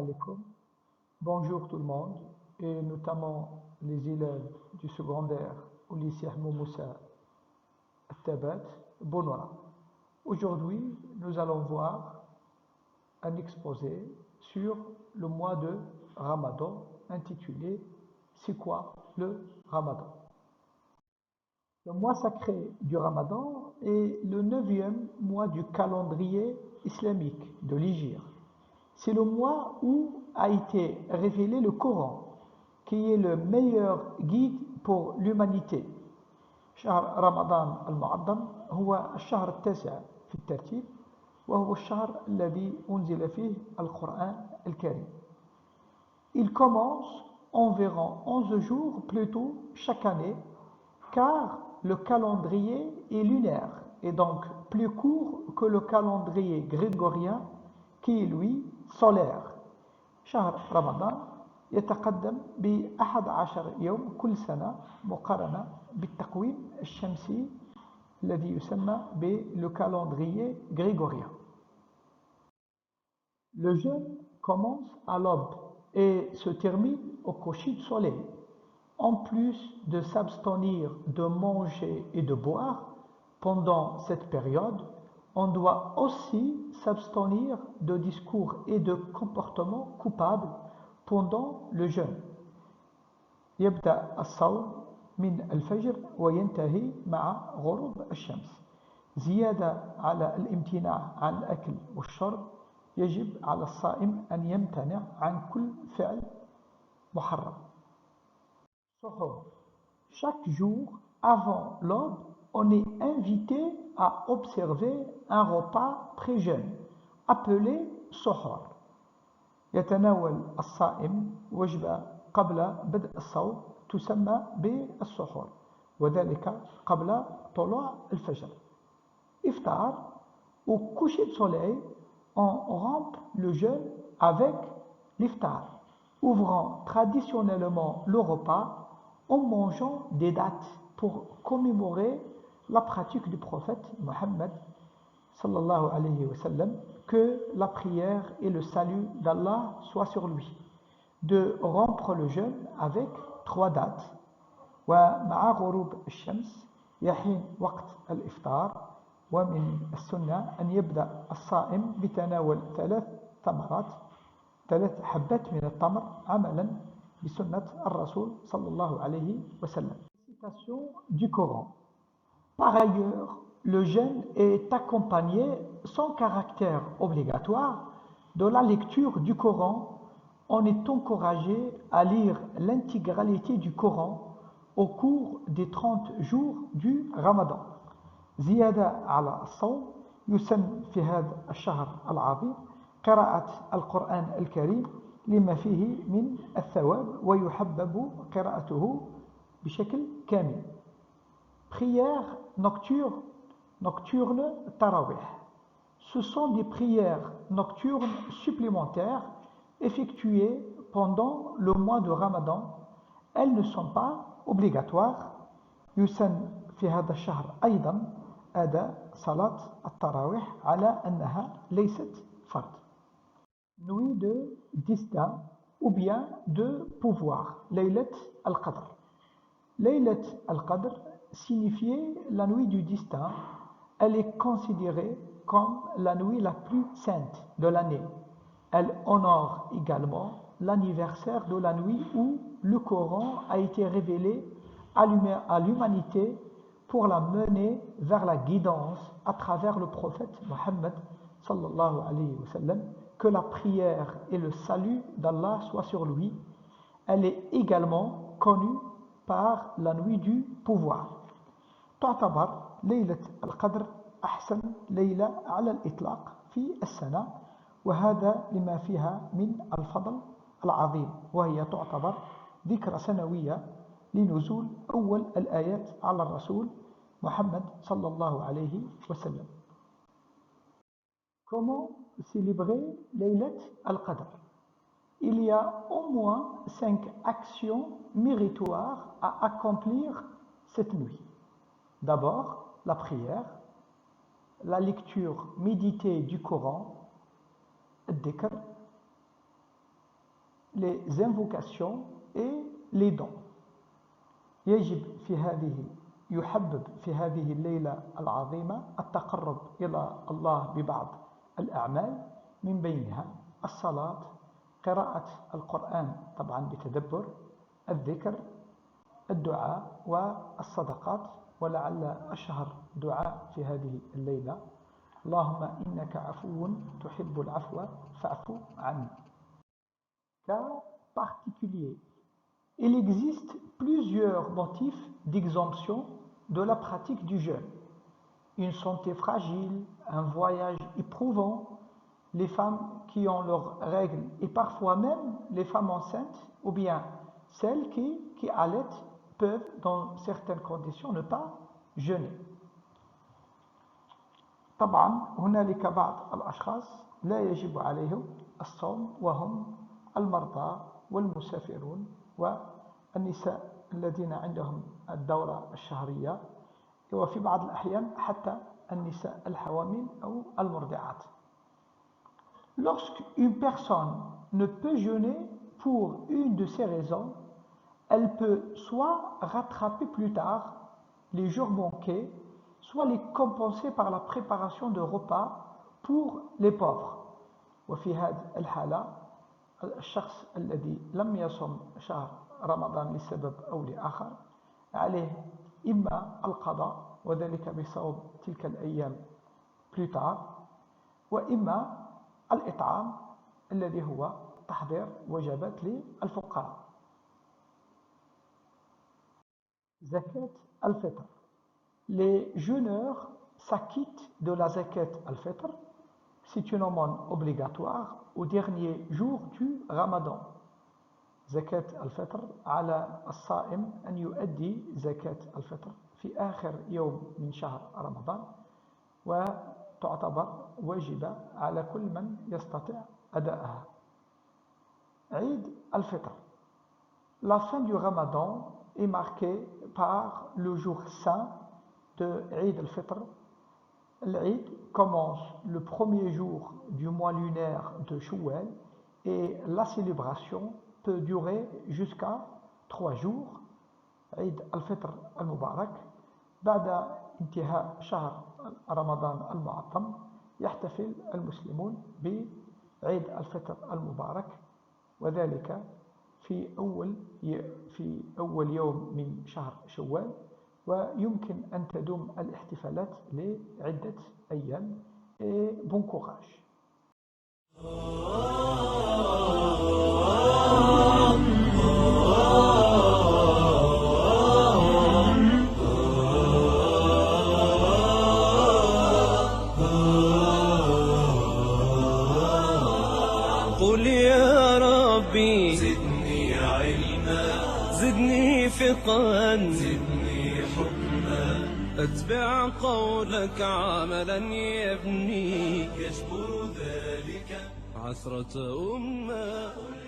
alaikum. Bonjour tout le monde, et notamment les élèves du secondaire au lycée Ahmed Moussa Tabat, Benoît. Aujourd'hui, nous allons voir un exposé sur le mois de Ramadan intitulé C'est quoi le Ramadan? Le mois sacré du Ramadan est le 9e mois du calendrier islamique de l'Hégire. C'est le mois où a été révélé le Coran, qui est le meilleur guide pour l'humanité. شهر رمضان المعظم هو الشهر التاسع في الترتيب، وهو الشهر الذي أنزل فيه القرآن الكريم. Il commence environ 11 jours plus tôt chaque année, car le calendrier est lunaire et donc plus court que le calendrier grégorien qui est lui solaire. شهر رمضان يتقدم ب11 يوم كل سنة مقارنة بالتقويم الشمسي الذي يسمى le calendrier grégorien. Le jeûne commence à l'aube et se termine au coucher du soleil. En plus de s'abstenir de manger et de boire pendant cette période, on doit aussi s'abstenir de discours et de comportements coupables pendant le jeûne. يبدأ الصوم من الفجر وينتهي مع غروب الشمس. زيادة على الامتناع عن الأكل والشرب، يجب على الصائم أن يمتنع عن كل فعل محرم. Suhoor. Chaque jour avant l'aube, on est invité à observer un repas pré-jeûne appelé suhoor. يتناول الصائم وجبة قبل بدء الصوم تسمى بالسحور، وذلك قبل طلوع الفجر. Iftar, au coucher de soleil, on rompt le jeûne avec l'iftar, ouvrant traditionnellement le repas en mangeant des dattes pour commémorer la pratique du prophète Mohammed sallallahu alayhi wa sallam, que la prière et le salut d'Allah soient sur lui, de rompre le jeûne avec 3 dates. ومع غروب الشمس يحين وقت الإفطار، ومن السنة أن يبدأ الصائم بتناول 3 حبات من التمر عملا بسنة الرسول صلى الله عليه وسلم. Citation du Coran. Par ailleurs, le jeûne est accompagné, sans caractère obligatoire, de la lecture du Coran. On est encouragé à lire l'intégralité du Coran au cours des 30 jours du Ramadan. زيادة على الصوم، يسن في هذا الشهر العظيم قراءة القرآن الكريم لما فيه من الثواب، ويحبب قراءته بشكل كامل. Prières nocturnes tarawih. Ce sont des prières nocturnes supplémentaires effectuées pendant le mois de Ramadan. Elles ne sont pas obligatoires. يسن في هذا الشهر أيضا أداء صلاة التراويح على أنها ليست فرض. Nuit de destin ou bien de pouvoir. Laylat al-Qadr. Laylat al-Qadr signifiait la nuit du destin. Elle est considérée comme la nuit la plus sainte de l'année. Elle honore également l'anniversaire de la nuit où le Coran a été révélé à l'humanité pour la mener vers la guidance à travers le prophète Mohammed sallallahu alayhi wa sallam, que la prière et le salut d'Allah soient sur lui. Elle est également connue par la nuit du pouvoir. تعتبر ليلة القدر أحسن ليلة على الإطلاق في السنة، وهذا لما فيها من الفضل العظيم، وهي تعتبر ذكرى سنوية لنزول أول الآيات على الرسول محمد صلى الله عليه وسلم. Comment célébrer Laylat al-Qadr? Il y a au moins 5 actions méritoires à accomplir cette nuit. D'abord, la prière, la lecture méditée du Coran, الذكر, les invocations et les dons. يجب يحبب في هذه الليلة العظيمة التقرب إلى الله ببعض الأعمال من بينها الصلاة، قراءة القرآن طبعا بتدبر، الذكر، الدعاء والصدقات، ولعل أشهر دعاء في هذه الليلة اللهم إنك عفو تحب العفو فاعف عني. Cas particulier. Il existe plusieurs motifs d'exemption de la pratique du jeûne. Une santé fragile, un voyage éprouvant, les femmes qui ont leurs règles et parfois même les femmes enceintes ou bien celles qui allaitent peuvent dans certaines conditions ne pas jeûner. طبعا هنالك بعض الأشخاص لا يجب عليهم الصوم وهم المرضى والمسافرون والنساء الذين عندهم الدورة الشهرية وفي بعض الأحيان حتى النساء الحوامل أو المرضعات. Lorsqu'une personne ne peut jeûner pour une de ces raisons, elle peut soit rattraper plus tard les jours manqués, soit les compenser par la préparation de repas pour les pauvres. وفي هذه الحالة الشخص الذي لم يصم شهر رمضان لسبب أو لآخر عليه إما القضاء وذلك بصوم تلك الأيام plus tard، وإما الإطعام الذي هو تحضير وجبات للفقراء. Zakat al-Fitr. Les jeûneurs s'acquittent de la Zakat al-Fitr. C'est une aumône obligatoire au dernier jour du Ramadan. زكاة الفطر على الصائم أن يؤدي زكاة الفطر في آخر يوم من شهر رمضان وتعتبر واجبة على كل من يستطيع أداءها. عيد الفطر. La fin du Ramadan est marquée par le jour saint de Eid al-Fitr. L'Eid commence le premier jour du mois lunaire de Shawwal et la célébration peut durer jusqu'à 3 jours. عيد الفطر المبارك. بعد انتهاء شهر رمضان المعظم يحتفل المسلمون بعيد الفطر المبارك وذلك في أول يوم من شهر شوال، ويمكن أن تدوم الاحتفالات لعدة أيام. Bon courage. قل يا ربي زدني علما زدني فقها زدني حكما أتبع قولك عملا يبني يجبر ذلك عثرة أمة.